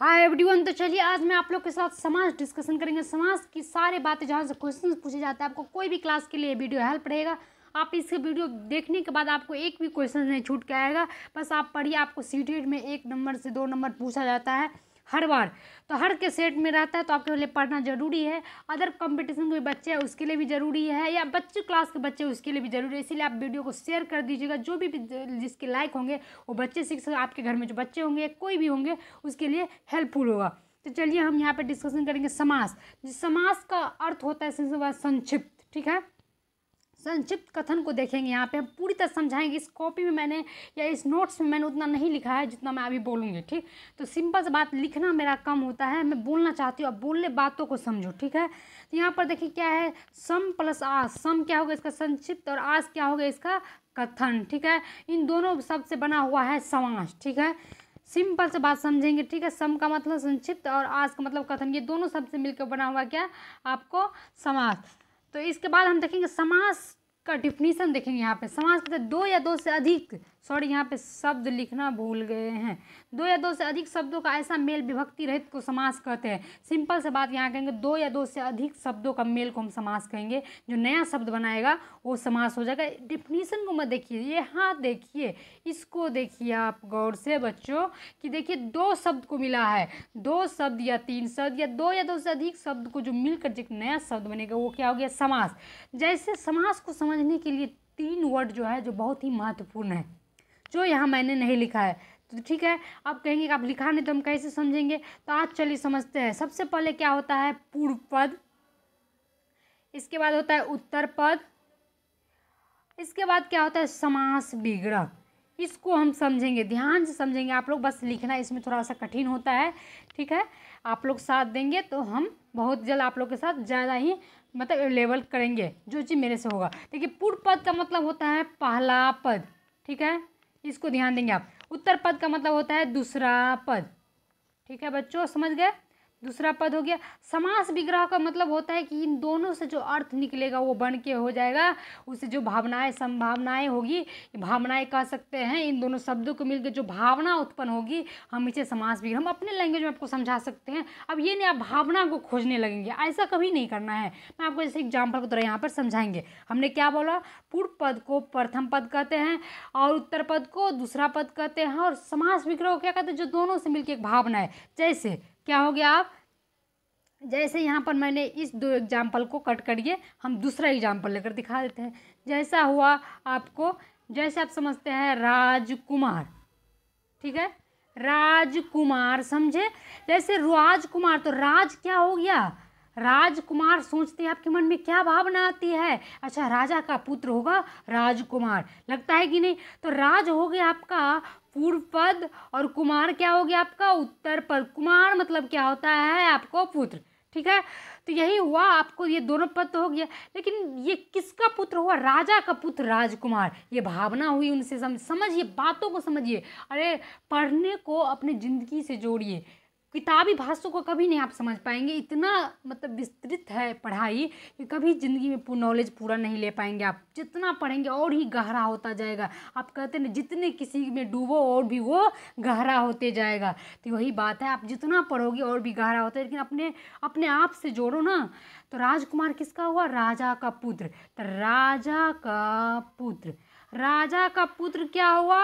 Hi everyone. तो चलिए आज मैं आप लोग के साथ समाज डिस्कशन करेंगे। समाज की सारी बातें जहाँ से क्वेश्चन पूछे जाते हैं, आपको कोई भी क्लास के लिए वीडियो हेल्प रहेगा। आप इस वीडियो देखने के बाद आपको एक भी क्वेश्चन नहीं छूट के आएगा। बस आप पढ़िए। आपको सीटेट में 1 नंबर से 2 नंबर पूछा जाता है हर बार, तो हर के सेट में रहता है, तो आपके लिए पढ़ना जरूरी है। अदर कंपटीशन के बच्चे हैं उसके लिए भी ज़रूरी है, या बच्चे क्लास के बच्चे उसके लिए भी ज़रूरी है। इसीलिए आप वीडियो को शेयर कर दीजिएगा। जो भी जिसके लायक होंगे वो बच्चे सीख सकते, आपके घर में जो बच्चे होंगे कोई भी होंगे उसके लिए हेल्पफुल होगा। तो चलिए हम यहाँ पे डिस्कशन करेंगे समास। समास का अर्थ होता है संक्षिप्त, ठीक है। संक्षिप्त कथन को देखेंगे। यहाँ पे हम पूरी तरह समझाएंगे। इस कॉपी में मैंने या इस नोट्स में मैंने उतना नहीं लिखा है जितना मैं अभी बोलूँगी, ठीक। तो सिंपल सी बात, लिखना मेरा कम होता है, मैं बोलना चाहती हूँ, अब बोलने बातों को समझो, ठीक है। तो यहाँ पर देखिए क्या है, सम प्लस आस। सम क्या होगा इसका संक्षिप्त, और आस क्या होगा इसका कथन, ठीक है। इन दोनों शब्द से बना हुआ है समास, ठीक है। सिंपल से बात समझेंगे, ठीक है। सम का मतलब संक्षिप्त और आस का मतलब कथन, ये दोनों शब्द से मिलकर बना हुआ क्या आपको समास। तो इसके बाद हम देखेंगे समास का डिफिनीशन देखेंगे। यहाँ पे समास कहते हैं दो या दो से अधिक, सॉरी यहाँ पे शब्द लिखना भूल गए हैं, 2 या 2 से अधिक शब्दों का ऐसा मेल विभक्ति रहित को समास कहते हैं। सिंपल से बात यहाँ कहेंगे 2 या 2 से अधिक शब्दों का मेल को हम समास कहेंगे। जो नया शब्द बनाएगा वो समास हो जाएगा। डिफिनीशन को मत देखिए, ये हाँ देखिए, इसको देखिए आप गौर से बच्चों, कि देखिए 2 शब्द को मिला है, 2 शब्द या 3 शब्द या 2 या 2 से अधिक शब्द को जो मिलकर जो नया शब्द बनेगा वो क्या हो गया समास। जैसे समास को समझने के लिए 3 वर्ड जो है जो बहुत ही महत्वपूर्ण है, जो यहाँ मैंने नहीं लिखा है, तो ठीक है। आप कहेंगे कि आप लिखा नहीं तो हम कैसे समझेंगे, तो आज चलिए समझते हैं। सबसे पहले क्या होता है पूर्व पद, इसके बाद होता है उत्तर पद, इसके बाद क्या होता है समास विग्रह। इसको हम समझेंगे, ध्यान से समझेंगे आप लोग। बस लिखना इसमें थोड़ा सा कठिन होता है, ठीक है। आप लोग साथ देंगे तो हम बहुत जल्द आप लोग के साथ ज़्यादा ही मतलब अवेलेबल करेंगे जो चीज़ मेरे से होगा। देखिए पूर्व पद का मतलब होता है पहला पद, ठीक है, इसको ध्यान देंगे आप। उत्तर पद का मतलब होता है दूसरा पद, ठीक है बच्चों, समझ गए, दूसरा पद हो गया। समास विग्रह का मतलब होता है कि इन दोनों से जो अर्थ निकलेगा वो बन के हो जाएगा, उससे जो भावनाएं संभावनाएं होगी, भावनाएं कह सकते हैं, इन दोनों शब्दों को मिलकर जो भावना उत्पन्न होगी हम इसे समास विग्रह, हम अपने लैंग्वेज में आपको समझा सकते हैं। अब ये नहीं आप भावना को खोजने लगेंगे, ऐसा कभी नहीं करना है। मैं आपको जैसे एग्जाम्पल की तरह यहाँ पर समझाएंगे। हमने क्या बोला, पूर्व पद को प्रथम पद कहते हैं और उत्तर पद को दूसरा पद कहते हैं, और समास विग्रह को क्या कहते हैं, जो दोनों से मिलकर एक भावना है। जैसे क्या हो गया आप, जैसे यहाँ पर मैंने इस 2 एग्जाम्पल को कट करिए, हम दूसरा एग्जाम्पल लेकर दिखा देते हैं। जैसा हुआ आपको, जैसे आप समझते हैं राजकुमार, ठीक है, राजकुमार समझे। जैसे राजकुमार, तो राज क्या हो गया, राजकुमार सोचते हैं आपके मन में क्या भावना आती है, अच्छा राजा का पुत्र होगा राजकुमार, लगता है कि नहीं। तो राज हो गया आपका पूर्व पद और कुमार क्या हो गया आपका उत्तर पद। कुमार मतलब क्या होता है आपको पुत्र, ठीक है। तो यही हुआ आपको, ये दोनों पद तो हो गया, लेकिन ये किसका पुत्र हुआ, राजा का पुत्र राजकुमार। ये भावना हुई उनसे, समझिए बातों को समझिए। अरे पढ़ने को अपनी ज़िंदगी से जोड़िए, किताबी भाषा को कभी नहीं आप समझ पाएंगे। इतना मतलब विस्तृत है पढ़ाई कि कभी ज़िंदगी में नॉलेज पूरा नहीं ले पाएंगे आप। जितना पढ़ेंगे और ही गहरा होता जाएगा। आप कहते हैं ना, जितने किसी में डूबो और भी वो गहरा होते जाएगा, तो वही बात है, आप जितना पढ़ोगे और भी गहरा होता है। लेकिन अपने आप से जोड़ो ना। तो राजकुमार किसका हुआ, राजा का पुत्र। तो राजा का पुत्र, राजा का पुत्र क्या हुआ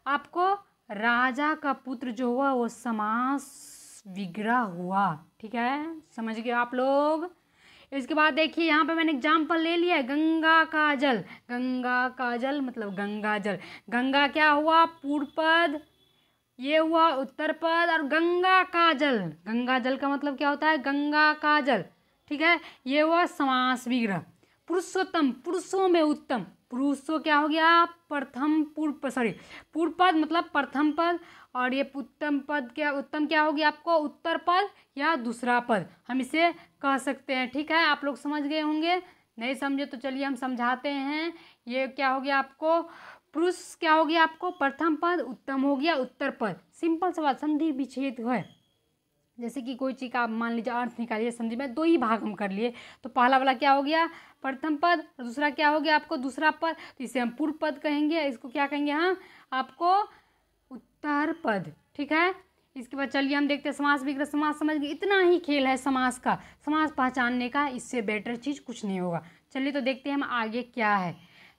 आपको, राजा का पुत्र जो हुआ वो समास विग्रह हुआ, ठीक है, समझ गए आप लोग। इसके बाद देखिए यहाँ पे मैंने एग्जाम्पल ले लिया है, गंगा का जल। गंगा का जल मतलब गंगा जल। गंगा क्या हुआ पूर्व पद, ये हुआ उत्तर पद, और गंगा का जल, गंगा जल का मतलब क्या होता है गंगा का जल, ठीक है, ये हुआ समास विग्रह। पुरुषोत्तम, पुरुषों में उत्तम, पुरुषों क्या हो गया प्रथम पूर्व पद मतलब प्रथम पद, और ये उत्तम पद क्या, उत्तम क्या हो गया आपको उत्तर पद या दूसरा पद, हम इसे कह सकते हैं, ठीक है। आप लोग समझ गए होंगे, नहीं समझे तो चलिए हम समझाते हैं। ये क्या हो गया आपको, पुरुष क्या हो गया आपको प्रथम पद, उत्तम हो गया उत्तर पद। सिंपल सवाल, संधि विच्छेद है। जैसे कि कोई चीज़ का आप मान लीजिए अर्थ निकालिए, संधि में 2 ही भाग हम कर लिए, तो पहला वाला क्या हो गया प्रथम पद और दूसरा क्या हो गया आपको दूसरा पद, तो इसे हम पूर्व पद कहेंगे। इसको क्या कहेंगे, हाँ आपको उत्तर पद, ठीक है। इसके बाद चलिए हम देखते हैं समास विग्रह। समास समझ गए, इतना ही खेल है समास का, समास पहचानने का, इससे बेटर चीज़ कुछ नहीं होगा। चलिए तो देखते हैं हम आगे क्या है।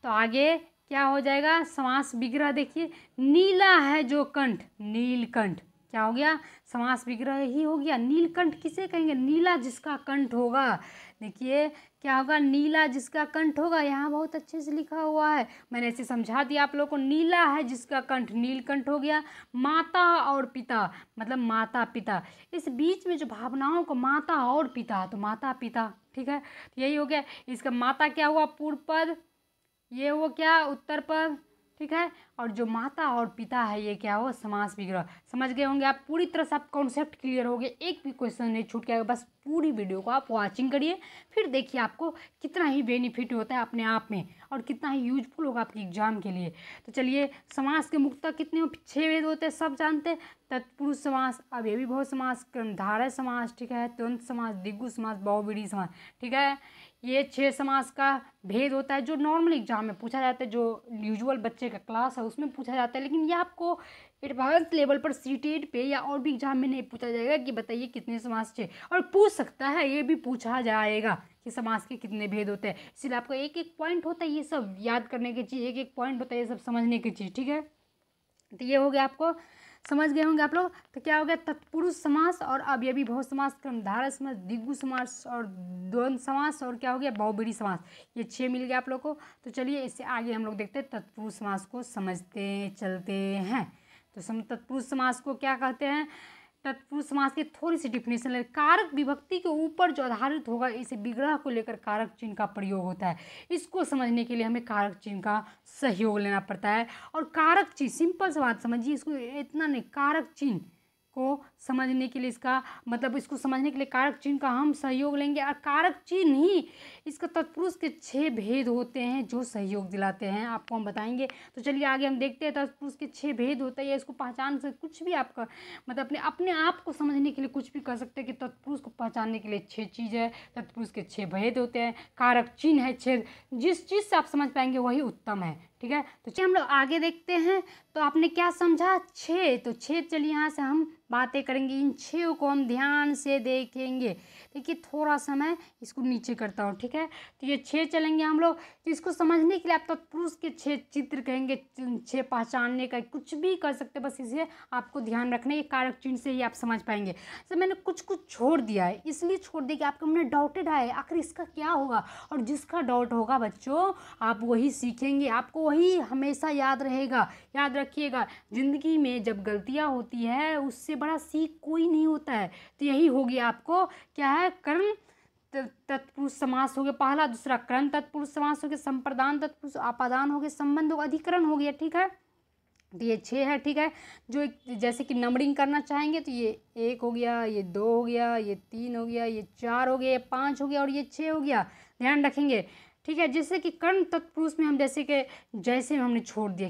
तो आगे क्या हो जाएगा, समास विग्रह देखिए, नीला है जो कंठ, नीलकंठ, क्या हो गया, समास विग्रह ही हो गया। नीलकंठ किसे कहेंगे, नीला जिसका कंठ होगा। देखिए क्या होगा, नीला जिसका कंठ होगा, यहाँ बहुत अच्छे से लिखा हुआ है, मैंने ऐसे समझा दिया आप लोगों को। नीला है जिसका कंठ, नीलकंठ हो गया। माता और पिता, मतलब माता पिता, इस बीच में जो भावनाओं को माता और पिता, तो माता पिता, ठीक है, यही हो गया। इसका माता क्या हुआ, पूर्व पद, ये हुआ क्या, उत्तर पद, ठीक है। और जो माता और पिता है ये क्या हो, समास विग्रह। समझ गए होंगे आप, पूरी तरह से आप कॉन्सेप्ट क्लियर हो गए, एक भी क्वेश्चन नहीं छूट गया। बस पूरी वीडियो को आप वॉचिंग करिए, फिर देखिए आपको कितना ही बेनिफिट होता है अपने आप में, और कितना ही यूजफुल होगा आपके एग्जाम के लिए। तो चलिए, समास के मुख्यतः कितने, 6 भेद होते हैं, सब जानते हैं। तत्पुरुष समास, अब ये भी बहुत समास, कर्मधारय समास, ठीक है, द्वंद्व समास, द्विगु समास, बहुव्रीहि समास, ठीक है। ये 6 समास का भेद होता है जो नॉर्मल एग्जाम में पूछा जाता है, जो यूजुअल बच्चे का क्लास है उसमें पूछा जाता है, लेकिन ये आपको एडवांस लेवल पर सीटेट पे या और भी एग्जाम में नहीं पूछा जाएगा कि बताइए कितने समास थे। और पूछ सकता है, ये भी पूछा जाएगा कि समास के कितने भेद होते हैं, इसलिए आपको एक एक पॉइंट होता है ये सब याद करने की चीज़, एक एक पॉइंट होता है ये सब समझने की चीज़, ठीक है। तो ये हो गया, आपको समझ गए होंगे आप लोग। तो क्या हो गया, तत्पुरुष समास और अवयवी बहुवचन समास, कर्मधारय समास, द्विगु समास और द्वंद्व समास, और क्या हो गया, बहुव्रीहि समास, ये 6 मिल गया आप लोग को। तो चलिए इससे आगे हम लोग देखते हैं, तत्पुरुष समास को समझते चलते हैं। तो तत्पुरुष समास को क्या कहते हैं, तत्पुरुष समास की थोड़ी सी डिफिनेशन ले, कारक विभक्ति के ऊपर जो आधारित होगा, इसे विग्रह को लेकर कारक चिन्ह का प्रयोग होता है। इसको समझने के लिए हमें कारक चिन्ह का सहयोग लेना पड़ता है। और कारक चिन्ह, सिंपल सा बात समझिए, इसको इतना नहीं, कारक चिन्ह को समझने के लिए, इसका मतलब इसको समझने के लिए कारक चिन्ह का हम सहयोग लेंगे, और कारक चिन्ह ही इसका तत्पुरुष के 6 भेद होते हैं जो सहयोग दिलाते हैं, आपको हम बताएंगे। तो चलिए आगे हम देखते हैं, तत्पुरुष के 6 भेद होते हैं, इसको पहचान से कुछ भी आपका मतलब अपने आप को समझने के लिए कुछ भी कर सकते हैं कि तत्पुरुष को पहचानने के लिए 6 चीज़ है, तत्पुरुष के 6 भेद होते हैं, कारक चिन्ह है 6, जिस चीज़ से आप समझ पाएंगे वही उत्तम है, ठीक है। तो चलिए हम लोग आगे देखते हैं। तो आपने क्या समझा, 6, तो 6, चलिए यहाँ से हम बातें करेंगे, इन 6 को हम ध्यान से देखेंगे। देखिए थोड़ा सा मैं इसको नीचे करता हूँ, ठीक है। तो ये 6 चलेंगे हम लोग, तो इसको समझने के लिए आप तत्पुरुष के 6 चित्र कहेंगे, 6 पहचानने का कुछ भी कर सकते, बस इसे आपको ध्यान रखना, ये कारक चिन्ह से ही आप समझ पाएंगे। तो मैंने कुछ छोड़ दिया है, इसलिए छोड़ दिया कि आपके मन में डाउटेड आए आखिर इसका क्या होगा, और जिसका डाउट होगा बच्चों आप वही सीखेंगे, आपको वही हमेशा याद रहेगा। याद रखिएगा, ज़िंदगी में जब गलतियाँ होती है उससे बड़ा सीख कोई नहीं होता है। तो यही हो गया आपको, क्या है, कर्म तत्पुरुष समास हो गया पहला, दूसरा कर्म तत्पुरुष समास हो गया, संप्रदान तत्पुरुष, आपादान हो गया, संबंध हो, अधिकरण हो गया, ठीक है। तो ये 6 है, ठीक है। जो जैसे कि नंबरिंग करना चाहेंगे तो ये 1 हो गया, ये 2 हो गया, ये 3 हो गया, ये 4 हो गया, ये 5 हो गया, और ये 6 हो गया, ध्यान रखेंगे, ठीक है। जैसे कि कर्म तत्पुरुष में हम जैसे हमने छोड़ दिया,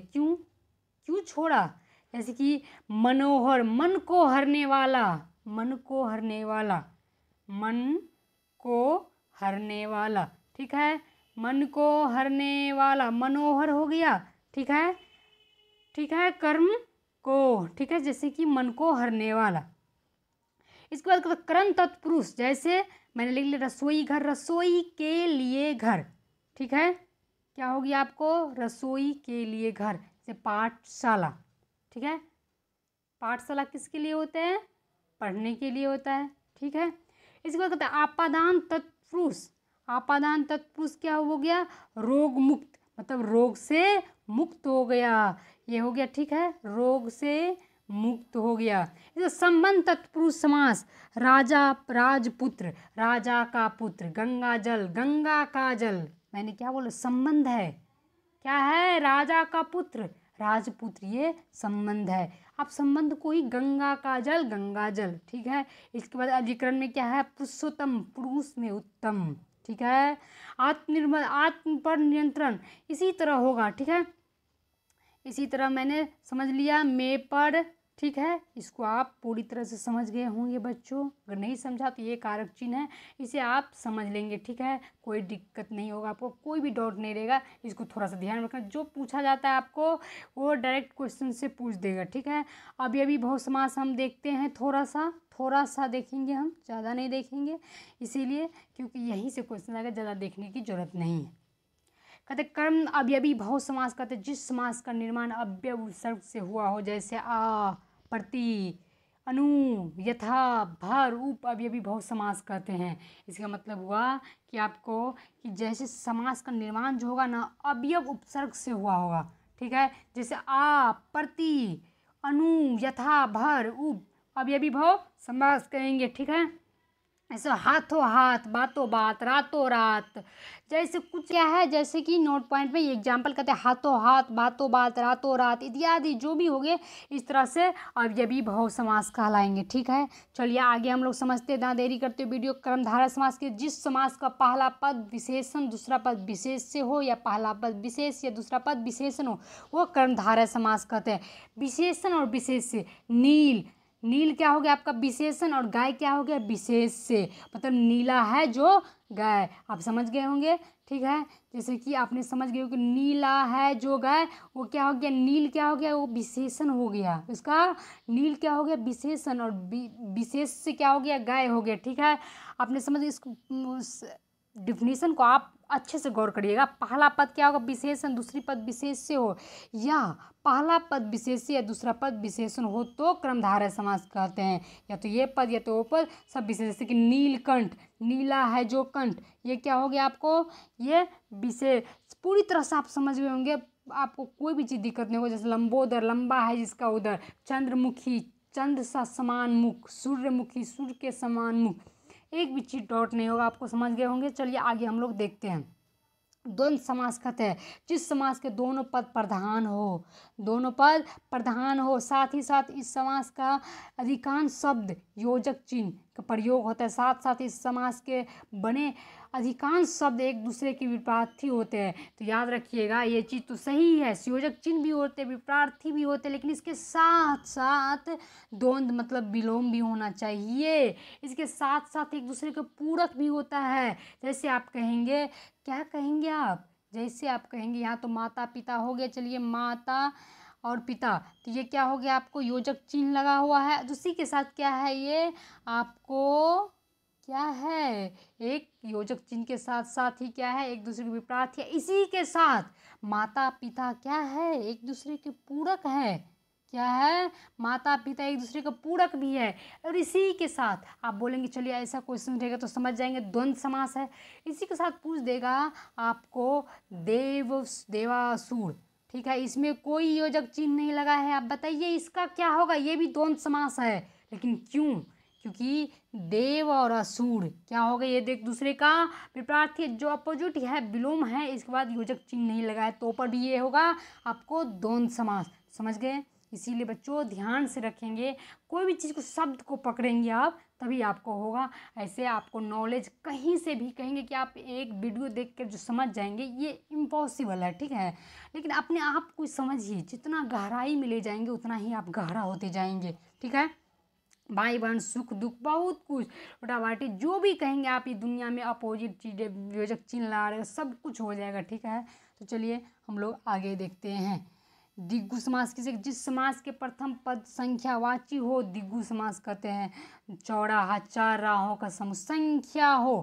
क्यों छोड़ा, जैसे कि मनोहर, मन को हरने वाला, मन को हरने वाला, मन को हरने वाला, ठीक है, मन को हरने वाला, मनोहर हो गया, ठीक है, ठीक है, कर्म को, ठीक है, जैसे कि मन को हरने वाला। इसके बाद कर्म तत्पुरुष, जैसे मैंने लिख लिया रसोई घर, रसोई के लिए घर, ठीक है, क्या हो गया आपको, रसोई के लिए घर। जैसे पाठशाला, ठीक है, पाठशाला किसके लिए होते हैं, पढ़ने के लिए होता है, ठीक है। इसके बाद कहते हैं आपादान तत्पुरुष, आपादान तत्पुरुष क्या हो गया, रोग मुक्त, मतलब रोग से मुक्त हो गया, ये हो गया, ठीक है, रोग से मुक्त हो गया। इसका संबंध तत्पुरुष समास, राजा राजपुत्र, राजा का पुत्र, गंगा जल, गंगा का जल, मैंने क्या बोला, संबंध है, क्या है, राजा का पुत्र, राजपुत्र, ये संबंध है। आप संबंध को ही गंगा का जल, गंगा जल, ठीक है। इसके बाद अधिकरण में क्या है, पुरुषोत्तम, पुरुष में उत्तम, ठीक है। आत्मनिर्भर, आत्म पर नियंत्रण, इसी तरह होगा, ठीक है। इसी तरह मैंने समझ लिया, मैं पर ठीक है, इसको आप पूरी तरह से समझ गए होंगे बच्चों। अगर नहीं समझा तो ये कारक चिन्ह है, इसे आप समझ लेंगे। ठीक है, कोई दिक्कत नहीं होगा, आपको कोई भी डाउट नहीं रहेगा। इसको थोड़ा सा ध्यान रखना, जो पूछा जाता है आपको वो डायरेक्ट क्वेश्चन से पूछ देगा। ठीक है, अब ये भी बहु समास हम देखते हैं, थोड़ा सा देखेंगे, हम ज़्यादा नहीं देखेंगे, इसीलिए क्योंकि यहीं से क्वेश्चन आएगा, ज़्यादा देखने की जरूरत नहीं है। कहते कर्म अवयवी बहु समास कहते जिस समास का निर्माण अव्यय उपसर्ग से हुआ हो, जैसे आ, प्रति, अनु, यथा, भर, उप अवयवी बहु समास कहते हैं। इसका मतलब हुआ कि आपको कि जैसे समास का निर्माण जो होगा ना अवयव उपसर्ग से हुआ होगा। ठीक है, जैसे आ, प्रति, अनु, यथा, भर, उप अवयवी बहु समास कहेंगे। ठीक है, ऐसे हाथों हाथ, बातों बात, रातों रात, जैसे कुछ क्या है, जैसे कि नोट पॉइंट में एग्जाम्पल कहते हैं हाथों हाथ, बातों बात, रातों रात इत्यादि जो भी हो गए, इस तरह से अब ये भी बहु समास कहलाएंगे। ठीक है, चलिए आगे हम लोग समझते, ना देरी करते वीडियो। कर्मधारय समास के जिस समास का पहला पद विशेषण दूसरा पद विशेष से हो, या पहला पद विशेष या दूसरा पद विशेषण हो, वो कर्मधारय समास कहते हैं। विशेषण और विशेष से, नील क्या हो गया आपका विशेषण, और गाय क्या हो गया विशेष से, मतलब नीला है जो गाय, आप समझ गए होंगे। ठीक है, जैसे कि आपने समझ गए हो कि नीला है जो गाय, वो क्या हो गया, नील क्या हो गया, वो विशेषण हो गया उसका, नील क्या हो गया विशेषण, और विशेष से क्या हो गया गाय हो गया। ठीक है, आपने समझ इसको, डिफिनीशन को आप अच्छे से गौर करिएगा। पहला पद क्या होगा विशेषण, दूसरी पद विशेष से हो, या पहला पद विशेष से या दूसरा पद विशेषण हो तो कर्मधारय समास कहते हैं। या तो ये पद या तो वो पद सब विशेष, जैसे कि नीलकंठ, नीला है जो कंठ, ये क्या हो गया आपको, ये विशेष। पूरी तरह से आप समझ गए होंगे, आपको कोई भी चीज़ दिक्कत नहीं होगी। जैसे लंबोदर, लंबा है जिसका उदर, चंद्रमुखी, चंद्र सा समान मुख, सूर्यमुखी, सूर्य के समान मुख, एक भी चीज डाउट नहीं होगा, आपको समझ गए होंगे। चलिए आगे हम लोग देखते हैं। द्वंद्व समास कहते हैं जिस समास के दोनों पद प्रधान हो, साथ ही साथ इस समास का अधिकांश शब्द योजक चिन्ह का प्रयोग होता है। साथ साथ इस समास के बने अधिकांश शब्द एक दूसरे के विपरीत होते हैं। तो याद रखिएगा ये चीज़ तो सही है, संयोजक चिन्ह भी होते, विपरीत भी होते, लेकिन इसके साथ साथ द्वंद्व मतलब विलोम भी होना चाहिए। इसके साथ साथ एक दूसरे के पूरक भी होता है। जैसे आप कहेंगे, क्या कहेंगे आप, जैसे आप कहेंगे यहाँ तो माता पिता हो गया, चलिए माता और पिता, तो ये क्या हो गया आपको योजक चिन्ह लगा हुआ है। उसी के साथ क्या है, ये आपको क्या है, एक योजक चिन्ह के साथ साथ ही क्या है एक दूसरे के विपरीत है। इसी के साथ माता पिता क्या है एक दूसरे के पूरक है, क्या है माता पिता एक दूसरे का पूरक भी है। और इसी के साथ आप बोलेंगे, चलिए ऐसा क्वेश्चन रहेगा तो समझ जाएंगे द्वंद्व समास है। इसी के साथ पूछ देगा आपको देवासुर, ठीक है, इसमें कोई योजक चिन्ह नहीं लगा है, आप बताइए इसका क्या होगा, ये भी द्वंद्व समास है। लेकिन क्यों, क्योंकि देव और असुर क्या हो गए, ये एक दूसरे का विपरीत है, जो अपोजिट है, विलोम है, इसके बाद योजक चिन्ह नहीं लगा है, तो पर भी ये होगा आपको द्वंद्व समास। समझ गए, इसीलिए बच्चों ध्यान से रखेंगे, कोई भी चीज़ को शब्द को पकड़ेंगे आप तभी आपको होगा। ऐसे आपको नॉलेज कहीं से भी कहेंगे कि आप एक वीडियो देख कर जो समझ जाएंगे, ये इम्पॉसिबल है। ठीक है, लेकिन अपने आप को समझिए, जितना गहराई में ले जाएंगे उतना ही आप गहरा होते जाएंगे। ठीक है, भाई बहन सुख दुख बहुत कुछ छोटा बाटी जो भी कहेंगे आप, ये दुनिया में अपोजिट चीज़ें योजक चिन्ह ला रहे सब कुछ हो जाएगा। ठीक है, तो चलिए हम लोग आगे देखते हैं। दिग्गु समास किसे, जिस समास के प्रथम पद संख्यावाची हो दिग्गु समास कहते हैं। चौराहा, चार राहों का समूह, संख्या हो,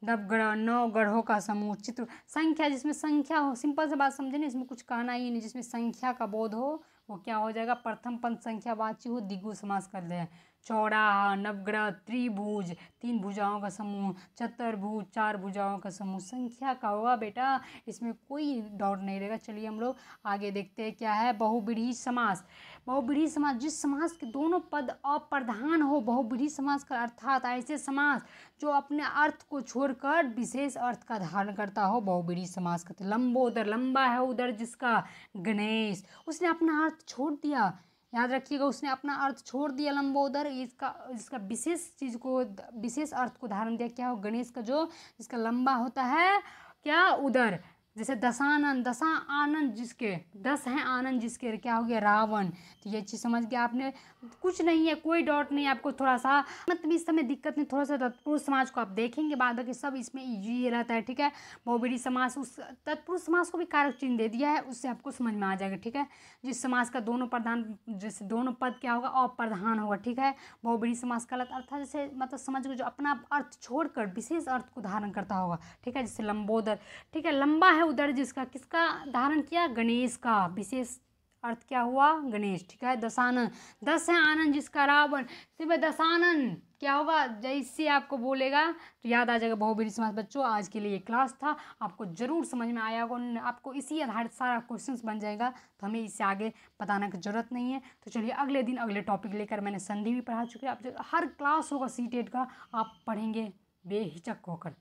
नौ गढ़ों का समूह, चित्र संख्या, जिसमें संख्या हो, सिंपल से बात समझे ना, इसमें कुछ कहना ही नहीं, जिसमें संख्या का बोध हो वो क्या हो जाएगा, प्रथम पद संख्यावाची हो दिग्गु समास करते हैं। चौराहा, नवग्रह, त्रिभुज, तीन भुजाओं का समूह, चतुर्भुज, चार भुजाओं का समूह, संख्या का होगा बेटा, इसमें कोई डाउट नहीं रहेगा। चलिए हम लोग आगे देखते हैं क्या है बहुब्रीहि समास। बहुब्रीहि समास जिस समास के दोनों पद अप्रधान हो, बहुब्रीहि समास का अर्थात ऐसे समास जो अपने अर्थ को छोड़कर विशेष अर्थ का धारण करता हो, बहुब्रीहि समास कहते हैं। लंबोदर, लंबा है उदर जिसका, गणेश, उसने अपना अर्थ छोड़ दिया, याद रखिएगा, उसने अपना अर्थ छोड़ दिया लंबोदर, इसका विशेष चीज़ को, विशेष अर्थ को धारण दिया, क्या हो गणेश का जो इसका लंबा होता है क्या उदर, जैसे दशानन, दशा आनंद जिसके, 10 हैं आनंद जिसके, क्या हो गया रावण। तो ये चीज़ समझ गया आपने। कुछ नहीं है, कोई डाउट नहीं, आपको थोड़ा सा मतलब इस समय दिक्कत नहीं, थोड़ा सा तत्पुरुष समाज को आप देखेंगे बाद बाकी सब इसमें इजी रहता है, ठीक है। बहुब्रीहि समास, उस तत्पुरुष समास को भी कारक चिन्ह दे दिया है, उससे आपको समझ में आ जाएगा, ठीक है। जिस समास का दोनों प्रधान, जैसे दोनों पद क्या होगा अप्रधान होगा, ठीक है। बहुब्रीहि समास का अर्थ जैसे मतलब समझ जो अपना अर्थ छोड़कर विशेष अर्थ को धारण करता होगा, ठीक है। जैसे लंबोदर, ठीक है, लंबा है उदर जिसका, किसका धारण किया, गणेश का, विशेष अर्थ क्या हुआ, गणेश, ठीक है। दशानन, 10 है आनंद जिसका, रावण। सिर्फ दशानन क्या होगा, जैसे आपको बोलेगा तो याद आ जाएगा बहुब्रीहि समास। बच्चों आज के लिए क्लास था, आपको जरूर समझ में आया होगा, आपको इसी आधारित सारा क्वेश्चंस बन जाएगा, तो हमें इससे आगे बताने की जरूरत नहीं है। तो चलिए अगले दिन अगले टॉपिक लेकर, मैंने संधि भी पढ़ा चुकी है, अब हर क्लास होगा सीटेट का, आप पढ़ेंगे बेहिचक होकर।